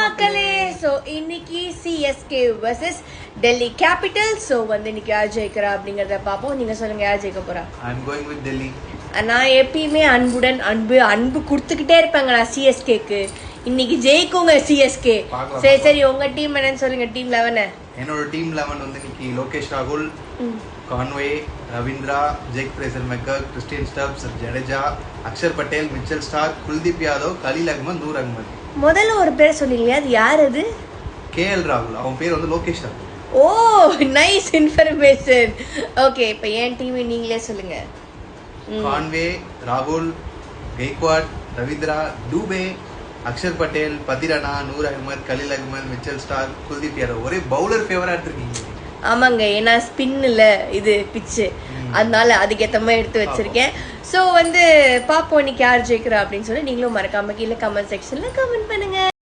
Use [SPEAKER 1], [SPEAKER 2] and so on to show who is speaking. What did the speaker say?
[SPEAKER 1] மக்களே. ஸோ இன்னைக்கு CSK versus Delhi capital. So இன்னைக்கு யார் ஜெயிக்கிறா அப்படிங்கறத பார்ப்போம். நீங்க சொல்லுங்க, யார் ஜெயிக்க போறா?
[SPEAKER 2] I'm going with Delhi.
[SPEAKER 1] நான் எப்பயுமே அன்புடன் அன்பு கொடுத்துக்கிட்டே இருப்பேங்க நான் சிஎஸ்கேக்கு. இன்னைக்கு ஜெயிக்குங்க சிஎஸ்கே. சரி உங்க டீம் என்னன்னு சொல்லுங்க. டீம் 11
[SPEAKER 2] என்னோட டீம் 11 இன்னைக்கு லோகேஷ் ராகுல், Conway, Ravindra, Jake Fraser McGurk, Christian Stubbs, Jadeja, Akshar Patel, Mitchell Starc, Kuldeep Yadav, Khaleel Ahmed, Noor Ahmad.
[SPEAKER 1] முதல்ல ஒரு பேர் சொன்னீங்க, அது யார்? அது
[SPEAKER 2] கேஎல் ராகுல். அவன் பேர் லோகேஷ் ராகுல்.
[SPEAKER 1] ஓ, நைஸ் இன்ஃபர்மேஷன். ஓகே, இப்போ என் டீம் நீங்களே சொல்லுங்க.
[SPEAKER 2] கான்வே, ராகுல், கெய்க்வாட், ரவீந்திரா, டூபே, அக்ஷர் பட்டேல், பதிரானா, நூர் அகமது, கலீல் அகமது, மிச்சல் ஸ்டார்க், குல்தீப் யாதவ். ஒரே பவுலர் ஃபேவரா எடுத்துருக்கீங்க.
[SPEAKER 1] ஆமாங்க, ஏன்னா ஸ்பின்ல இது பிச்சு, அதனால அதுக்கேற்ற மாதிரி எடுத்து வச்சிருக்கேன். ஸோ பாப்போம் இன்னைக்கு யார் ஜெயிக்கிறா அப்படின்னு சொல்லி நீங்களும் மறக்காம கீழே கமெண்ட் செக்ஷன்ல கமெண்ட் பண்ணுங்க.